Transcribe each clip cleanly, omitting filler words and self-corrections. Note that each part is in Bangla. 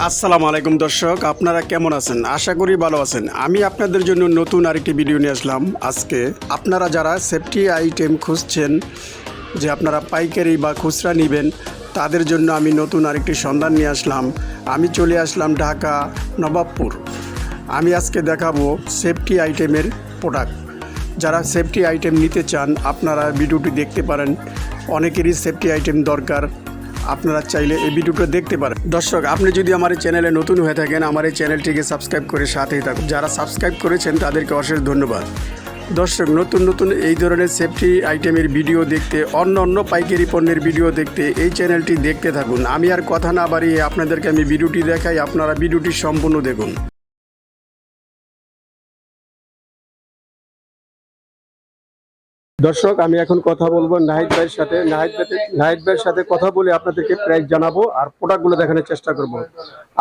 আসসালামু আলাইকুম দর্শক, আপনারা কেমন আছেন? আশা করি ভালো আছেন। আমি আপনাদের জন্য নতুন আরেকটি ভিডিও নিয়ে আসলাম আজকে। আপনারা যারা সেফটি আইটেম খুঁজছেন, যে আপনারা পাইকারি বা খুচরা নেবেন, তাদের জন্য আমি নতুন আরেকটি সন্ধান নিয়ে আসলাম। আমি চলে আসলাম ঢাকা নবাবপুর। আমি আজকে দেখাবো সেফটি আইটেমের প্রোডাক্ট। যারা সেফটি আইটেম নিতে চান, আপনারা ভিডিওটি দেখতে পারেন। অনেকেরই সেফটি আইটেম দরকার, আপনারা চাইলে এই ভিডিওটা দেখতে পারেন। দর্শক, আপনি যদি আমার এই চ্যানেলে নতুন হয়ে থাকেন, আমার এই চ্যানেলটিকে সাবস্ক্রাইব করে সাথেই থাকুন। যারা সাবস্ক্রাইব করেছেন তাদেরকে অশেষ ধন্যবাদ। দর্শক, নতুন নতুন এই ধরনের সেফটি আইটেমের ভিডিও দেখতে, অন্য পাইকারি পণ্যের ভিডিও দেখতে এই চ্যানেলটি দেখতে থাকুন। আমি আর কথা না বাড়িয়ে আপনাদেরকে আমি ভিডিওটি দেখাই, আপনারা ভিডিওটি সম্পূর্ণ দেখুন। দর্শক, আমি এখন কথা বলবো নাহিদ ভাইয়ের সাথে। নাহিদ ভাইয়ের সাথে কথা বলে আপনাদেরকে প্রাইস জানাবো আর প্রোডাক্টগুলো দেখানোর চেষ্টা করব।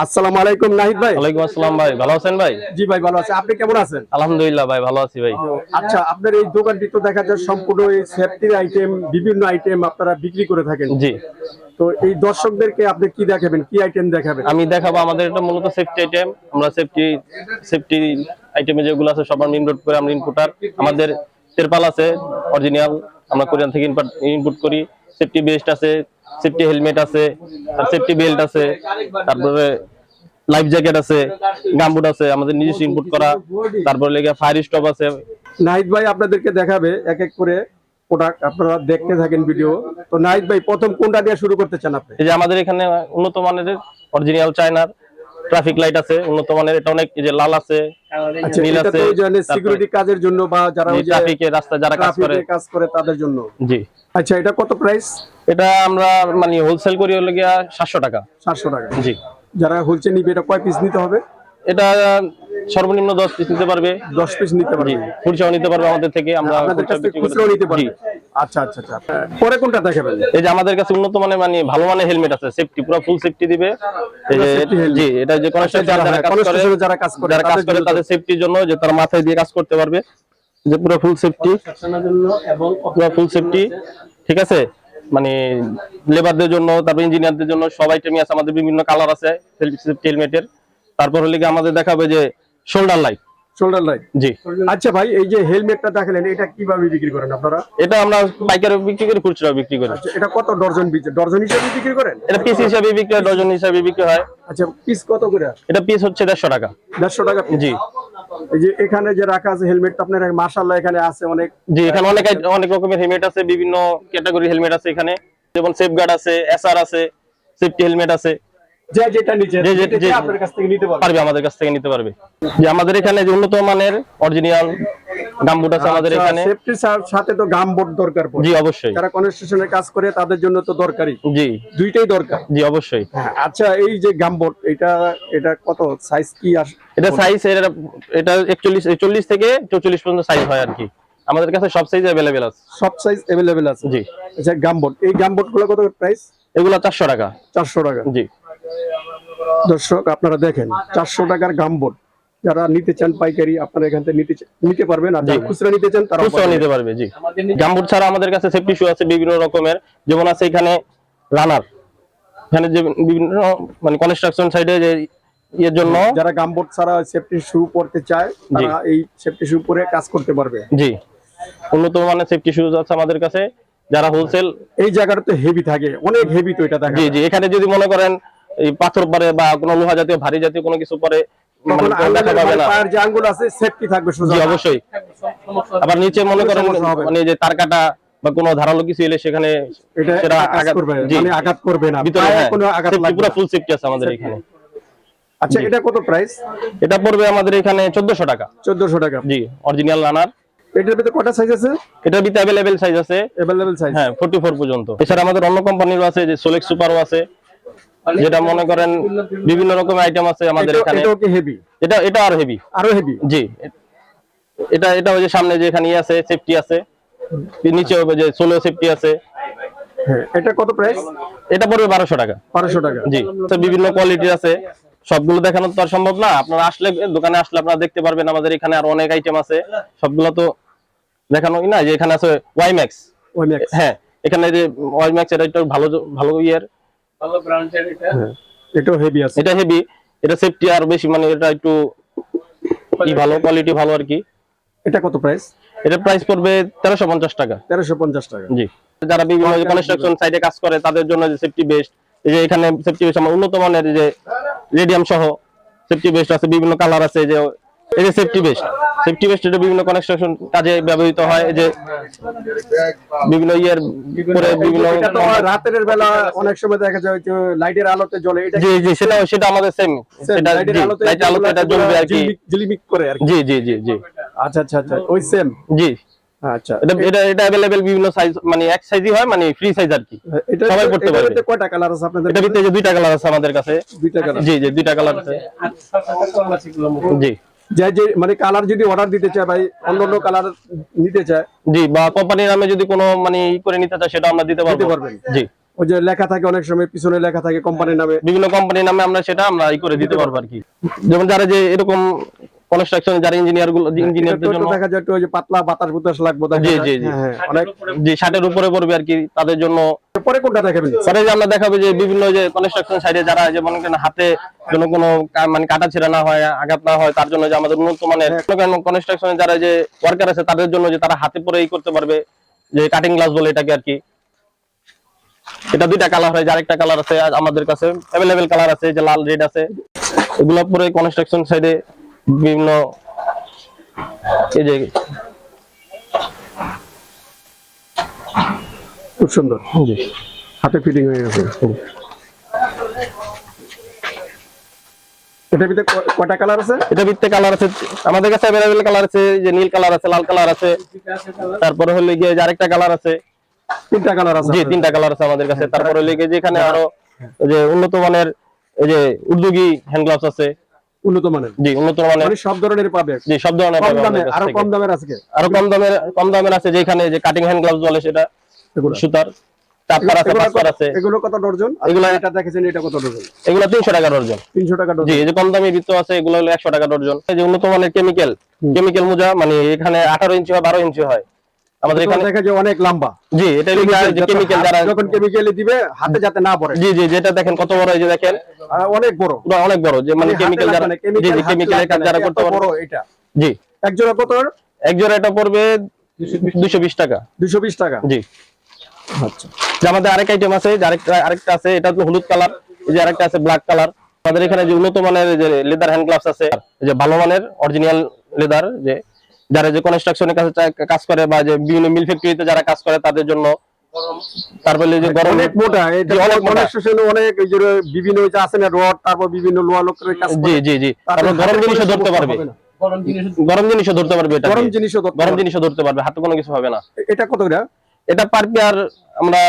আসসালামু আলাইকুম নাহিদ ভাই। ওয়ালাইকুম আসসালাম ভাই, ভালো আছেন ভাই? জি ভাই, ভালো আছি। আপনি কেমন আছেন? আলহামদুলিল্লাহ ভাই, ভালো আছি ভাই। আচ্ছা, আপনার এই দোকানটি তো দেখা যায় সম্পূর্ণ এই সেফটির আইটেম, বিভিন্ন আইটেম আপনারা বিক্রি করে থাকেন। জি, তো এই দর্শকদেরকে আপনি কি দেখাবেন, কি আইটেম দেখাবেন? আমি দেখাবো আমাদের এটা মূলত সেফটি আইটেম। আমরা সেফটি আইটেমে যেগুলো আছে সব আমরা ইনপুট করে, আমরা ইনপুটার। আমাদের তেরপাল আছে অরিজিনাল, আমরা কোরিয়ান থেকে ইনপুট করি। সেফটি বেস্ট আছে, সেফটি হেলমেট আছে, আর সেফটি বেল্ট আছে, তারপরে লাইফ জ্যাকেট আছে, গামবুট আছে আমাদের নিজস্ব ইনপুট করা। তারপরে লেগে ফায়ার স্টপ আছে। নাহিদ ভাই আপনাদেরকে দেখাবে এক এক করে প্রোডাক্ট, আপনারা দেখতে থাকেন ভিডিও। তো নাহিদ ভাই, প্রথম কোনটা দিয়ে শুরু করতে চান আপনি? এই যে আমাদের এখানে উন্নত মানের অরিজিনাল চায়নার ট্রাফিক লাইট আছে, উন্নত মানের। এটা অনেক, এই যে লাল আছে, আচ্ছা, নীল এটা আছে, তো ওই যে সিকিউরিটি কাজের জন্য বা যারা ওই যে ট্রাফিকের রাস্তায় যারা কাজ করে তাদের জন্য। জি। আচ্ছা, এটা কত প্রাইস? এটা আমরা মানে হোলসেল করি হলো গিয়া 700 টাকা। 700 টাকা। জি। যারা হোলসেল নিবে, এটা কয় পিস নিতে হবে? এটা সর্বনিম্ন 10 পিস নিতে পারবে। 10 পিস নিতে পারবে। জি, খুচরাও নিতে পারবে আমাদের থেকে। আমরা আপনাদের কাছ থেকে খুচরাও নিতে পারবে। আচ্ছা আচ্ছা আচ্ছা। পরে কোনটা দেখাবেন? এই যে আমাদের কাছে উন্নত মানের মানে ভালো মানের হেলমেট আছে, সেফটি পুরো ফুল সেফটি দিবে। এই যে জি, এটা যে কনস্ট্রাকশন যারা কাজ করে তাদের সেফটির জন্য, যে তারা মাথায় দিয়ে কাজ করতে পারবে, যে পুরো ফুল সেফটি জন্য এবং পুরো ফুল সেফটি। ঠিক আছে, মানে লেবারদের জন্য, তারপর ইঞ্জিনিয়ারদের জন্য সব আইটেমই আছে আমাদের। বিভিন্ন কালার আছে সেফটি হেলমেটের। তারপর হলে আমাদের দেখাবে যে শোল্ডার লাইট। জি। আচ্ছা ভাই, এই যে হেলমেটটা দেখালেন, এটা কিভাবে বিক্রি করেন আপনারা? এটা আমরা পাইকারি বিক্রি করি, খুচরা বিক্রি করি। আচ্ছা, এটা কত ডজন হিসেবে বিক্রি করেন? এটা পিস হিসাবে বিক্রি হয়, ডজন হিসাবে বিক্রি হয়। আচ্ছা, পিস কত করে? এটা পিস হচ্ছে 150 টাকা। 150 টাকা? জি। এই যে এখানে যে রাখা আছে হেলমেটটা, আপনার মাশাআল্লাহ এখানে আছে অনেক। জি, এখানে অনেক রকমের হেলমেট আছে, বিভিন্ন ক্যাটাগরি হেলমেট আছে এখানে। যেমন সেফগার্ড আছে, এসআর আছে, সেফটি হেলমেট আছে। যেটা নিচে আপনার কাছ থেকে নিতে পারবে, আমাদের কাছ থেকে নিতে পারবে। যে আমাদের এখানে যে উন্নত মানের অরিজিনাল গামবুট আছে আমাদের এখানে। সেফটির সাথে তো গামবুট দরকার পড়ে। জি, অবশ্যই। যারা কনস্ট্রাকশনের কাজ করে তাদের জন্য তো দরকারি। জি, দুইটাই দরকার। জি, অবশ্যই। আচ্ছা, এই যে গামবুট, এটা কত সাইজ কি আসে? এটা সাইজ এটা 41 থেকে 44 পর্যন্ত সাইজ হয় আর কি। আমাদের কাছে সব সাইজ अवेलेबल আছে। সব সাইজ अवेलेबल আছে। জি। আচ্ছা, গামবুট, এই গামবুটগুলো কত প্রাইস? এগুলো 400 টাকা। 400 টাকা। জি। দর্শক, আপনারা দেখেন 400 টাকার গামবুট। যারা নিতে চান পাইকারি, আপনারা এখান থেকে নিতে পারবেন। আর যারা খুচরা নিতে চান তারা খুচরা নিতে পারবে। জি। গামবুট ছাড়া আমাদের কাছে সেফটি শু আছে বিভিন্ন রকমের। যেমন আছে এখানে রানার, এখানে যে বিভিন্ন মানে কনস্ট্রাকশন সাইডে যে এর জন্য যারা গামবুট ছাড়া সেফটি শু পরতে চায়, তারা এই সেফটি শু পরে কাজ করতে পারবে। জি, উন্নত মানের সেফটি শু আছে আমাদের কাছে। যারা হোলসেল, এই জায়গাটা তো হেভি থাকে, অনেক হেভি তো এটা দেখা। জি জি। এখানে যদি মনে করেন এই পাথর পরে বা কোনো লোহা জাতীয় ভারী জাতীয় কোনো কিছু পরে, পায়ের যে আঙ্গুল আছে সেফটি থাকবে সোজা। জি, অবশ্যই। আবার নিচে মনে করেন মানে যে তার কাটা বা কোনো ধারালো কিছু এলে সেখানে সেটা আঘাত করবে না, ভিতরে কোনো আঘাত লাগবে না। পুরো ফুল সেফটি আছে আমাদের এখানে। আচ্ছা, এটা কত প্রাইস? এটা পড়বে আমাদের এখানে 1400 টাকা। 1400 টাকা। জি, অরিজিনাল রানার। এটার ভিতরে কয়টা সাইজ আছে? এটার ভিতরে अवेलेबल সাইজ আছে। Available size? হ্যাঁ, 44 পর্যন্ত। এছাড়া আমাদের অন্য কোম্পানিরও আছে, যে সোলেক্স সুপারও আছে, যেটা মনে করেন বিভিন্ন রকমের আইটেম আছে আমাদের এখানে। এটাও কি হেভি? এটা আরো হেভি। আরো হেভি? জি। এটা ওই যে সামনে যে এখানে আছে সেফটি আছে, নিচে যে সোলো সেফটি আছে। হ্যাঁ, এটা কত প্রাইস? এটা পড়বে 1200 টাকা। 1200 টাকা। জি। তো বিভিন্ন কোয়ালিটির আছে, সবগুলো দেখানো তো আর সম্ভব না। আপনারা আসলে, দোকানে আসলে আপনারা দেখতে পারবেন। আমাদের এখানে আর অনেক আইটেম আছে, সবগুলো তো দেখানোই না। যে এখানে আছে ওয়াইম্যাক্স। হ্যাঁ, এখানে যে ওয়াইম্যাক্স, এটা একটু ভালো ভালো ইয়ের, ভালো ব্র্যান্ডের এটা। এটা হেভি আছে। এটা হেভি, এটা সেফটি আর বেশি, মানে এটা একটু ভালো, কোয়ালিটি ভালো আর কি। এটা কত প্রাইস? এটা প্রাইস পড়বে 1350 টাকা। 1350 টাকা। জি, যারা বিভিন্ন কনস্ট্রাকশন সাইটে কাজ করে তাদের জন্য যে সেফটি বেস্ট, এই যে এখানে সেফটি বেস্ট আমার উন্নত মানের যে রেডিয়াম সহ সেফটি বেস্ট আছে, বিভিন্ন কালার আছে, যে এই যে সেফটি বেস্ট এটা বিভিন্ন কনস্ট্রাকশন কাজে ব্যবহৃত হয়। এই যে বিভিন্ন ইয়ের পরে বিভিন্ন এটা তো রাতের বেলা অনেক সময় দেখা যায় যে লাইটের আলোতে জ্বলে, এটা জি জি সেটা আমাদের সেম, সেটা লাইটের আলোতে এটা জ্বলবে আর কি, ঝিলিমিক করে আর কি। জি জি জি জি। আচ্ছা আচ্ছা আচ্ছা, ওই সেম। জি, আচ্ছা, এটা अवेलेबल বিভিন্ন সাইজ, মানে এক সাইজই হয়, মানে ফ্রি সাইজ আর কি, এটা সবাই করতে পারবে। এটাতে কয়টা কালার আছে আপনাদের? এটা ভিতরে যে দুইটা কালার আছে আমাদের কাছে। দুইটা কালার? জি জি, দুইটা কালার আছে। জি যে মানে কালার যদি অর্ডার দিতে চায় ভাই, অন্য কালার নিতে চায়, জি, বা কোম্পানির নামে যদি কোনো মানে করে নিতে চায় সেটা আমরা দিতে পারবো। জি, ওই যে লেখা থাকে অনেক সময় পিছনে লেখা থাকে কোম্পানির নামে, বিভিন্ন কোম্পানির নামে আমরা সেটা করে দিতে পারবো আর কি। যেমন যারা যে এরকম কনস্ট্রাকশন, যারা ইঞ্জিনিয়ারদের জন্য দেখা যায় একটু ওই যে পাতলা বাতাস বুতাস লাগবে। জি জি জি, অনেক জি 60 এর উপরে পড়বে আর কি তাদের জন্য। পরে কোনটা দেখাবেন? পরে যে আমরা দেখাবো যে বিভিন্ন যে কনস্ট্রাকশন সাইডে যারা যে মনে করেন হাতে যেন কোনো মানে কাটা ছেঁড়া না হয়, আঘাত না হয়, তার জন্য যে আমাদের উন্নত মানের কনস্ট্রাকশনে যারা যে ওয়ার্কার আছে তাদের জন্য যে তারা হাতে পরেই করতে পারবে, যে কাটিং গ্লাস বলে এটাকে আর কি। এটা দুইটা কালার হয়, যার একটা কালার আছে আমাদের কাছে अवेलेबल কালার আছে, যে লাল রেড আছে। এগুলো পরে কনস্ট্রাকশন সাইডে বিভিন্ন এই যে খুব সুন্দর, জি হাতে ফিটিং হয়ে গেছে। এটা ভিতরে কয়টা কালার আছে? এটা ভিতরে কালার আছে আমাদের কাছে अवेलेबल কালার আছে, যে নীল কালার আছে, লাল কালার আছে, তারপরে হলো গিয়ে যে আরেকটা কালার আছে। তিনটা কালার আছে? জি, তিনটা কালার আছে আমাদের কাছে। তারপরে হলো গিয়ে যে এখানে আরো যে উন্নত মানের এই যে উদ্যোগী হ্যান্ড গ্লাভস আছে। উন্নত মানের? জি, উন্নত মানের, মানে সব ধরনের পাবে? জি সব ধরনের পাবে। আরো কম দামের আছে? আরো কম দামের আছে, যেখানে যে কাটিং হ্যান্ড গ্লাভস বলে সেটা সুতার। তারপর আছে পাঁচবার আছে। এগুলো কত ডজন? এগুলো এটা দেখেছেন, এটা কত ডজন? এগুলো 300 টাকা ডজন। 300 টাকা ডজন? জি, এই যে কম দামি বৃত্ত আছে এগুলো হলো 100 টাকা ডজন। এই যে উন্নত মানের কেমিক্যাল মোজা, মানে এখানে 18 ইঞ্চি হয়, 12 ইঞ্চি হয় আমাদের এখানে। দেখা যায় অনেক লম্বা। জি, এটা যে কেমিক্যাল যারা যখন কেমিক্যালি দিবে হাতে যাতে না পড়ে। জি জি, যেটা দেখেন কত বড়, এই যে দেখেন অনেক বড়, অনেক বড়, যে মানে কেমিক্যাল যারা, জি জি কেমিক্যালের কাজ যারা করতে পারে। এটা জি, এক জোড়া কত? এক জোড়া এটা পড়বে 220 টাকা। 220 টাকা? জি। আচ্ছা, যে আমাদের আরেক আইটেম আছে, যে আরেকটা আছে, এটা হলো হলুদ কালার, এই যে আরেকটা আছে ব্ল্যাক কালার। আমাদের এখানে যে উন্নত মানের যে লেদার হ্যান্ড গ্লাভস আছে, যে ভালো মানের অরিজিনাল লেদার, যে যারা যে কনস্ট্রাকশনের কাজ করে বা যে বিভিন্ন মিল ফ্যাক্টরিতে যারা কাজ করে তাদের জন্য। তারপরে যে গরম অনেক মোটা, এটা অনেক কনস্ট্রাকশনে অনেক এই যে বিভিন্ন যে আছে না রড, তারপর বিভিন্ন লোহা লোকের কাজ করে। জি জি জি, তারপর গরম জিনিসও ধরতে পারবে, গরম জিনিসও ধরতে পারবে, এটা গরম জিনিসও ধরতে পারবে, হাতে কোনো কিছু হবে না। এটা কত করে? এটা পার পেয়ার আমরা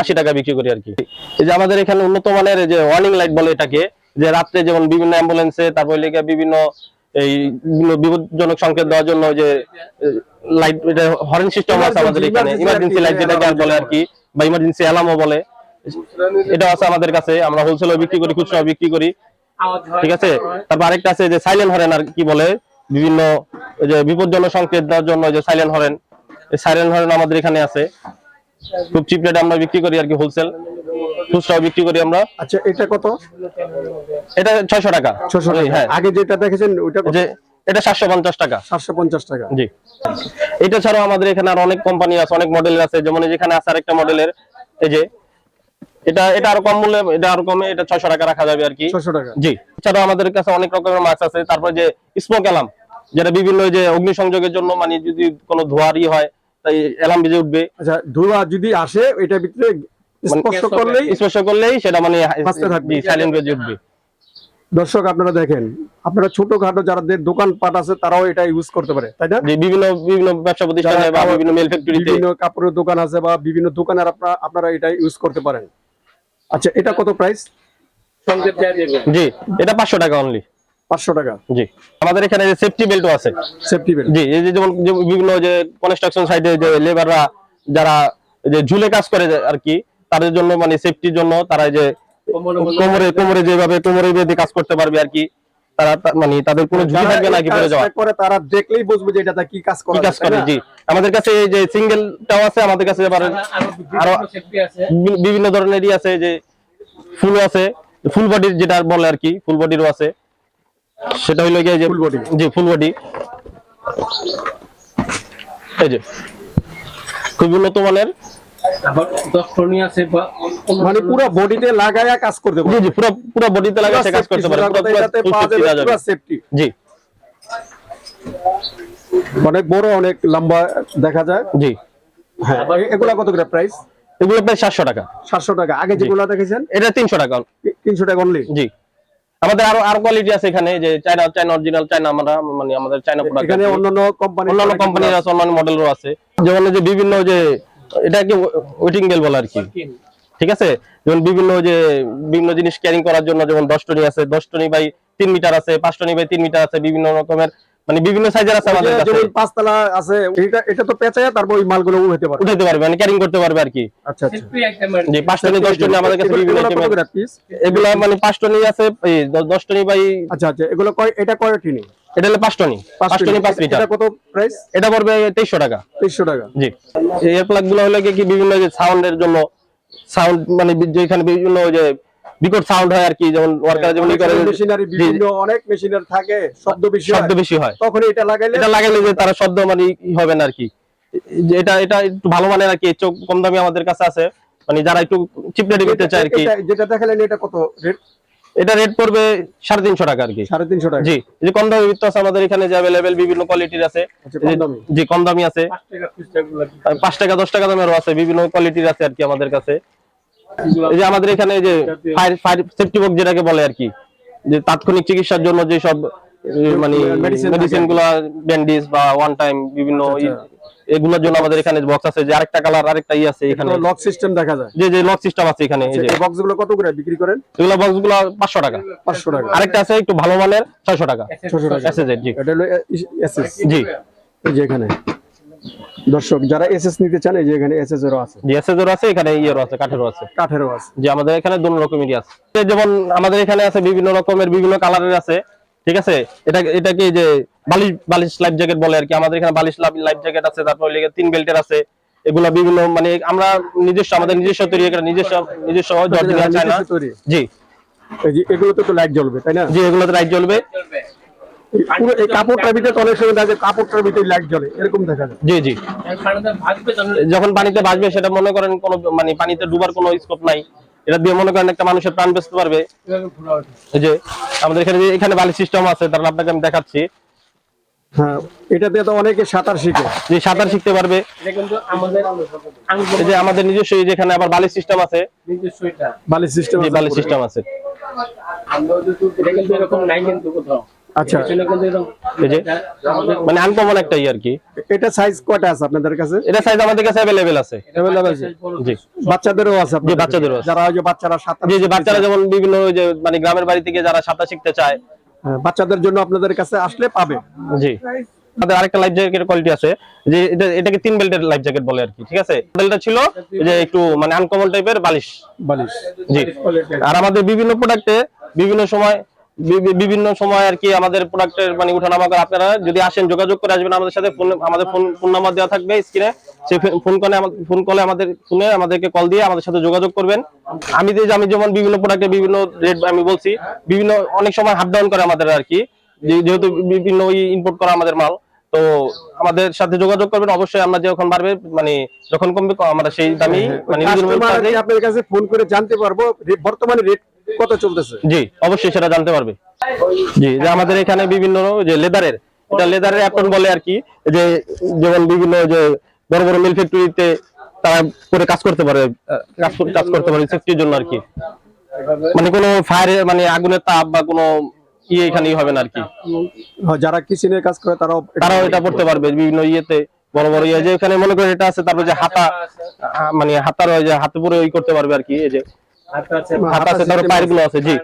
80 টাকা বিক্রি করি আর কি। এই যে আমাদের এখানে উন্নত মানের যে ওয়ার্নিং লাইট বলে এটাকে, যে রাত্রে যেমন বিভিন্ন অ্যাম্বুলেন্সে, তারপর লেগে বিভিন্ন এই বিপজ্জনক সংকেত দেওয়ার জন্য যে লাইট, এটা হর্ন সিস্টেম আছে আমাদের এখানে, ইমার্জেন্সি লাইট যেটাকে বলে আর কি, বা ইমার্জেন্সি অ্যালার্মও বলে, এটা আছে আমাদের কাছে। আমরা হোলসেলও বিক্রি করি, খুচরাও বিক্রি করি, ঠিক আছে। তারপর আরেকটা আছে যে সাইলেন্ট হরেন আর কি বলে, বিভিন্ন যে বিপজ্জনক সংকেত দেওয়ার জন্য যে সাইলেন্ট হরেন, এই সাইলেন্ট হরেন আমাদের এখানে আছে। খুব চিপ রেটে আমরা বিক্রি করি আর কি, হোলসেল, খুচরাও বিক্রি করি আমরা। আচ্ছা, এটা কত? এটা 600 টাকা। 600 টাকা? হ্যাঁ। আগে যেটা দেখেছেন ওইটা কত? যে এটা 750 টাকা। 750 টাকা? জি। এটা ছাড়াও আমাদের এখানে আর অনেক কোম্পানি আছে, অনেক মডেলের আছে। যেমন যেখানে আছে আরেকটা মডেলের, এই যে এটা আরো কম মূল্যে, এটা আরো কমে, এটা 600 টাকা রাখা যাবে আর কি। 600 টাকা? জি। এছাড়াও আমাদের কাছে অনেক রকমের মাস্ক আছে। তারপর যে স্মোক অ্যালার্ম, যেটা বিভিন্ন যে অগ্নি সংযোগের জন্য, মানে যদি কোনো ধোঁয়ারি হয় তাই অ্যালার্ম বেজে উঠবে। আচ্ছা, ধোঁয়া যদি আসে এটার ভিতরে স্পর্শ করলেই সেটা মানে সাইলেন্ট বেজে উঠবে। দর্শক আপনারা দেখেন, আপনারা ছোটখাটো যাদের দোকানপাট আছে তারাও এটা ইউজ করতে পারে, তাই না? বিভিন্ন ব্যবসা প্রতিষ্ঠানে বা বিভিন্ন মেল ফ্যাক্টরিতে, বিভিন্ন কাপড়ের দোকান আছে বা বিভিন্ন দোকানে আপনারা এটা ইউজ করতে পারেন। আচ্ছা, এটা কত প্রাইস? জি, এটা 500 টাকা অনলি। 500 টাকা? জি। আমাদের এখানে যে সেফটি বেল্টও আছে। Safety belt? জি, এই যে যেমন বিভিন্ন যে কনস্ট্রাকশন সাইটে যে লেবাররা যারা যে ঝুলে কাজ করে আর কি, তাদের জন্য মানে সেফটির জন্য তারা যে কোমরে যেভাবে কোমরে বেঁধে কাজ করতে পারবে আর কি, তারা মানে তাদের কোনো ঝুঁকি থাকবে না কি পড়ে যাওয়া। পরে তারা দেখলেই বুঝবে যে এটা কি কাজ করে। জি, আমাদের কাছে এই যে সিঙ্গেলটাও আছে, আমাদের কাছে আবার আরো বিভিন্ন ধরনেরই আছে, যে ফুল আছে, ফুল বডির যেটা বলে আর কি, ফুল বডিরও আছে, সেটা হইলো গিয়ে যে ফুল বডি, জি ফুল বডি, এই যে খুব উন্নত মানের, আবার দর্শনী আছে বা মানে পুরো বডিতে লাগায়া কাজ করতে জি পারবে। জি পুরো পুরো বডিতে লাগায় সে কাজ করতে পারে, পুরো এটাতে full পাওয়া safety দেওয়া যাবে যাবে। পুরো সেফটি, জি অনেক বড় অনেক লম্বা দেখা যায়। জি হ্যাঁ, এগুলা কত করে প্রাইস? এগুলো প্রায় 700 টাকা, 700 টাকা। আগে যেগুলো দেখেছেন এটা 300 টাকা। 300 টাকা অনলি। জি আমাদের আরো আরো কোয়ালিটি আছে এখানে, যে চায়না চায়না অরিজিনাল চায়না, আমরা মানে আমাদের চায়না প্রোডাক্ট, এখানে অন্যান্য কোম্পানি, অন্যান্য কোম্পানির আছে, অন্যান্য মডেলেরও আছে, যেমন এই যে বিভিন্ন যে এটা কি ওয়েটিং বেল বলে আর কি, ঠিক আছে, যেমন বিভিন্ন জিনিস ক্যারিং করার জন্য, যেমন 10 টনি আছে, 10 টনি বাই 3 মিটার আছে, 5 টনি বাই 3 মিটার আছে, বিভিন্ন রকমের মানে বিভিন্ন সাইজের আছে আমাদের কাছে, যেমন 5 তলা আছে, এটা তো পেঁচায়া তারপর ওই মালগুলো উঠাতে পারবে, উঠাতে পারবে মানে ক্যারিং করতে পারবে আর কি। আচ্ছা আচ্ছা। সেফটি আইটেমের জি 5 টনি 10 টনি আমাদের কাছে বিভিন্ন এগুলো কত আইটেমের, করে পিস? এগুলো মানে 5 টনি আছে, এই 10 টনি বাই, আচ্ছা আচ্ছা, এগুলো এটা কয় টিনি? এটা হলো 5 টনি, 5 টনি 5 মিটার। এটা কত প্রাইস? এটা পড়বে 2300 টাকা। 2300 টাকা। জি এই এয়ার প্লাগ গুলো হলো কি বিভিন্ন যে সাউন্ডের জন্য, সাউন্ড মানে যেখানে বিভিন্ন যে বিকট সাউন্ড হয় আর কি, যেমন ওয়ার্কার যেমন করে মেশিনারি, বিভিন্ন অনেক মেশিনারি থাকে, শব্দ বেশি হয়, শব্দ বেশি হয়, তখন এটা লাগাইলে যে তারা শব্দ মানে হবে না আর কি। যে এটা এটা একটু ভালো মানের আর কি, চোখ কম দামি আমাদের কাছে আছে, মানে যারা একটু চিপ রেডি করতে চায় আর কি। যেটা দেখালেন এটা কত রেট? এটা রেট পড়বে 350 টাকা আর কি। 350 টাকা। জি এই যে কম দামি ভিতর আছে আমাদের এখানে, যে अवेलेबल বিভিন্ন কোয়ালিটির আছে। আচ্ছা, কম দামি। জি কম দামি আছে, 5 টাকা পিসটাগুলো 5 টাকা 10 টাকা দামেরও আছে, বিভিন্ন কোয়ালিটির আছে আর কি আমাদের কাছে। এই যে আমাদের এখানে এই যে ফায়ার সেফটি বক্স যেটাকে বলে আর কি, যে তাৎক্ষণিক চিকিৎসার জন্য যে সব মানে মেডিসিন গুলা, ব্যান্ডেজ বা ওয়ান টাইম বিভিন্ন এগুলোর জন্য আমাদের এখানে বক্স আছে, যে আরেকটা কালার আরেকটা আছে এখানে, লক সিস্টেম দেখা যায়। যে লক সিস্টেম আছে এখানে। এই যে এই বক্সগুলো কত করে বিক্রি করেন? এগুলো বক্সগুলো 500 টাকা। 500 টাকা। আরেকটা আছে একটু ভালো মানের 600 টাকা। 600 টাকা। এসএস জি এটা হলো এসএস। জি এই যে এখানে দর্শক যারা এসএস নিতে চান, এই যে এখানে এসএস এরও আছে, জি এসএস এর আছে, এখানে ইয়েরও আছে, কাঠেরও আছে, কাঠেরও আছে। যে আমাদের এখানে দুটো রকমেরই আছে। যেমন আমাদের এখানে আছে বিভিন্ন রকমের বিভিন্ন কালারের আছে, ঠিক আছে। এটাকে যে বালিশ লাইফ জ্যাকেট বলে আর কি, আমাদের এখানে বালিশ লাইফ জ্যাকেট আছে, তারপর লেগে 3 বেল্টের আছে। এগুলা বিভিন্ন মানে আমরা আমাদের নিজস্ব তৈরি করে, নিজস্ব অরিজিনাল চায়না। জি এই যে এগুলো তো লাইট জ্বলবে, তাই না? জি এগুলোতে লাইট জ্বলবে। পুরো এই কাপড়টার ভিতরে তো অনেক সময় দেখা যায় কাপড়টার ভিতরে লাইট জ্বলে, এরকম দেখা যায়। জি জি পানিতে ভাসবে তখন যখন পানিতে ভাসবে, সেটা মনে করেন কোনো মানে পানিতে ডুবার কোনো স্কোপ নাই, এটা দিয়ে মনে করেন একটা মানুষের প্রাণ বাঁচতে পারবে। কিভাবে ঘোরা ওঠে। এই যে আমাদের এখানে বালিশ সিস্টেম আছে, তারপর আপনাকে আমি দেখাচ্ছি। হ্যাঁ, এটাতে তো অনেকে সাঁতার শিখে। যে সাঁতার শিখতে পারবে। এটা কিন্তু আমাদের এই যে আমাদের নিজস্ব, এই যেখানে আবার বালিশ সিস্টেম আছে, নিজস্ব এটা বালিশ সিস্টেম যে বালিশ সিস্টেম আছে। আমরা যদি এটা কিন্তু এরকম নাই কিন্তু কোথাও। আচ্ছা, এটা কিন্তু এরকম এই যে আমাদের মানে আনকমন একটা আর কি। এটা সাইজ কয়টা আছে আপনাদের কাছে? এটা সাইজ আমাদের কাছে अवेलेबल আছে। Available আছে? জি বাচ্চাদেরও আছে আপনাদের জি, কাছে? বাচ্চাদেরও আছে। যারা ওই যে বাচ্চারা সাঁতার যে শিখতে বাচ্চারা চায়, যেমন বিভিন্ন ওই যে মানে গ্রামের বাড়ি থেকে যারা সাঁতার শিখতে চায়, হ্যাঁ, বাচ্চাদের জন্য আপনাদের কাছে আসলে পাবে। জি আমাদের আরেকটা লাইফ জ্যাকেটের কোয়ালিটি আছে, যে এটাকে 3 বেল্টের লাইফ জ্যাকেট বলে আর কি, ঠিক আছে। মডেলটা ছিল যে একটু মানে আনকমন টাইপের বালিশ। বালিশ। জি আর আমাদের বিভিন্ন প্রোডাক্টে বিভিন্ন সময় আর কি আমাদের প্রোডাক্টের মানে উঠানামা করে, আপনারা যদি আসেন যোগাযোগ করে আসবেন আমাদের সাথে। আমাদের ফোন নাম্বার দেওয়া থাকবে স্ক্রিনে, সেই ফোন কলে আমাদেরকে কল দিয়ে আমাদের সাথে যোগাযোগ করবেন। আমি যেমন বিভিন্ন প্রোডাক্টে বিভিন্ন রেট আমি বলছি, বিভিন্ন অনেক সময় হাফ ডাউন করে আমাদের আর কি, যেহেতু বিভিন্ন ইম্পোর্ট করা আমাদের মাল। তো আমাদের সাথে যোগাযোগ করবেন অবশ্যই, আমরা যখন বাড়বে মানে যখন কমবে আমরা সেই দামি মানে কাস্টমার আপনার কাছে ফোন করে জানতে পারবো বর্তমানে রেট কত চলতেছে। জি অবশ্যই সেটা জানতে পারবে। জি যে আমাদের এখানে বিভিন্ন যে লেদারের, এটা লেদারের অ্যাপ্রন বলে আর কি, যে যেমন বিভিন্ন যে বড় বড় মিল ফ্যাক্টরিতে তারা করে কাজ করতে পারে, সেফটির জন্য আর কি। মানে কোনো ফায়ারের মানে আগুনের তাপ বা কোনো এখানেই হবে না আর কি। যারা কিচেনের কাজ করে তারাও এটা পড়তে পারবে বিভিন্ন ইয়েতে, বড় বড় ইয়ে, যে এখানে মনে করেন এটা আছে, তারপর যে হাতা মানে হাতার যে হাতে পরে করতে পারবে আর কি। এই যে হাতা আছে, তারপর পায়ের গুলো আছে। জি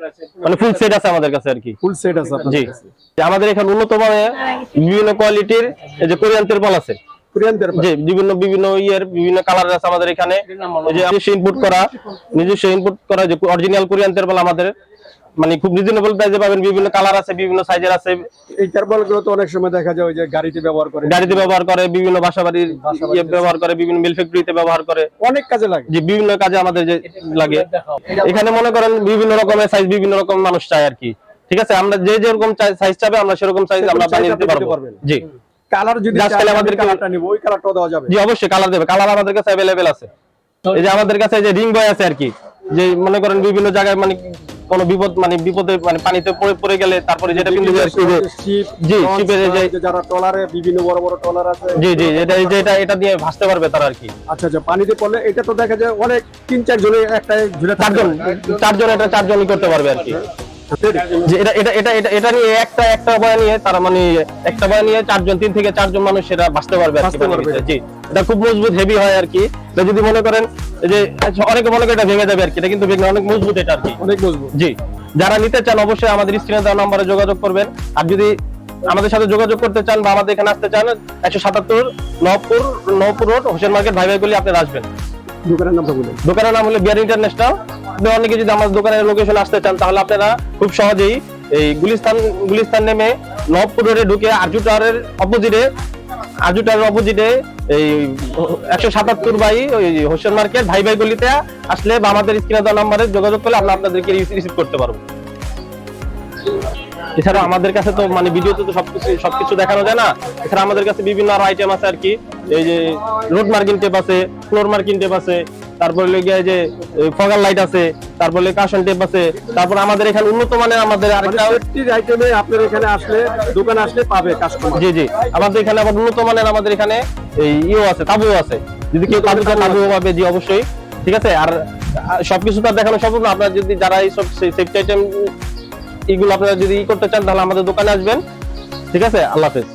মানে ফুল সেট আছে আমাদের কাছে আর কি। ফুল সেট আছে আপনাদের জি কাছে? যে আমাদের এখানে উন্নত মানের বিভিন্ন কোয়ালিটির এই যে কোরিয়ান তেরপল আছে। কোরিয়ান তেরপল? জি বিভিন্ন বিভিন্ন কালার আছে আমাদের এখানে। এই যে নিজস্ব ইনপুট করা যে অরিজিনাল কোরিয়ান তেরপল আমাদের মানে খুব রিজনেবল প্রাইসে পাবেন। বিভিন্ন কালার আছে, বিভিন্ন সাইজের আছে। এই টার্বল গুলো তো অনেক সময় দেখা যায় ওই যে গাড়িতে ব্যবহার করে, গাড়িতে ব্যবহার করে, বিভিন্ন বাসাবাড়ির ব্যবহার করে, বিভিন্ন মিল ফ্যাক্টরিতে ব্যবহার করে, অনেক কাজে লাগে। যে বিভিন্ন কাজে আমাদের যে লাগে। এখানে মনে করেন বিভিন্ন রকমের সাইজ, বিভিন্ন রকম মানুষ চায় আর কি। ঠিক আছে, আমরা যে যেরকম সাইজ চাবে আমরা সেরকম সাইজ আমরা বানিয়ে দিতে পারবো। জি, কালার যদি Just খালি আমাদের কালারটা নিব, ওই কালারটাও দেওয়া যাবে। জি অবশ্যই কালার দেবে। কালার আমাদের কাছে अवेलेबल আছে। এই যে আমাদের কাছে যে রিং বয় আছে আর কি, যে মনে করেন বিভিন্ন জায়গায় মানে কোনো বিপদে মানে পানিতে পড়ে গেলে তারপরে যেটা কিন্তু যে জি শিপের যে যারা ট্রলারে বিভিন্ন বড় বড় ট্রলার আছে, জি এটা দিয়ে ভাসতে পারবে তারা আর কি। আচ্ছা আচ্ছা, পানিতে পড়লে এটা তো দেখা যায় অনেক 3-4 জনে একটা ঝুলে চারজন এটা চারজনই করতে পারবে আর কি। যে এটা নিয়ে একটা বয় নিয়ে তারা মানে একটা বয় নিয়ে 3 থেকে 4 জন মানুষ সেটা বাঁচতে পারবে আর কি। জি, এটা খুব মজবুত হেভি হয় আর কি। এটা যদি মনে করেন যে অনেকে মনে করে এটা ভেঙে যাবে আর কি, এটা কিন্তু ভেঙে অনেক মজবুত এটা আর কি, অনেক মজবুত। জি, যারা নিতে চান অবশ্যই আমাদের স্ক্রিনে দেওয়া নম্বরে যোগাযোগ করবেন। আর যদি আমাদের সাথে যোগাযোগ করতে চান বা আমাদের এখানে আসতে চান, 177 নবপুর রোড, হোসেন মার্কেট, ভাই ভাই বলে আপনারা আসবেন। দোকানের নামটা বলুন। দোকানের নাম হলো বিয়ার ইন্টারন্যাশনাল। আপনি অনেকে যদি আমাদের দোকানের লোকেশন আসতে চান তাহলে আপনারা খুব সহজেই এই গুলিস্তান নেমে নবপুর রোডে ঢুকে আরজু টাওয়ারের অপোজিটে এই 177 বাই ওই হোসেন মার্কেট ভাই ভাই গলিতে আসলে বা আমাদের স্ক্রিনে দেওয়া নম্বরে যোগাযোগ করলে আমরা আপনাদেরকে রিসিভ করতে পারবো। এছাড়া আমাদের কাছে তো মানে ভিডিওতে তো সবকিছু দেখানো যায় না। এছাড়া আমাদের কাছে বিভিন্ন আরো আইটেম আছে আর কি। এই যে রোড মার্কিং টেপ আছে, ফ্লোর মার্কিং টেপ আছে, তারপরে লেগে যে ফগার লাইট আছে, তারপরে কাশন টেপ আছে। তারপর আমাদের এখানে উন্নত মানের আমাদের আরেকটা সেফটির আইটেমে আপনার এখানে আসলে, দোকানে আসলে পাবে কাস্টমার। জি আমাদের এখানে আবার উন্নত মানের আমাদের এখানে এই আছে, তাবুও আছে। যদি কেউ তাবুও পাবে, জি অবশ্যই। ঠিক আছে, আর সবকিছু তো দেখানো সম্ভব না। আপনারা যদি যারা এই সব সেফটি আইটেম এগুলো আপনারা যদি করতে চান তাহলে আমাদের দোকানে আসবেন। ঠিক আছে, আল্লাহ হাফেজ।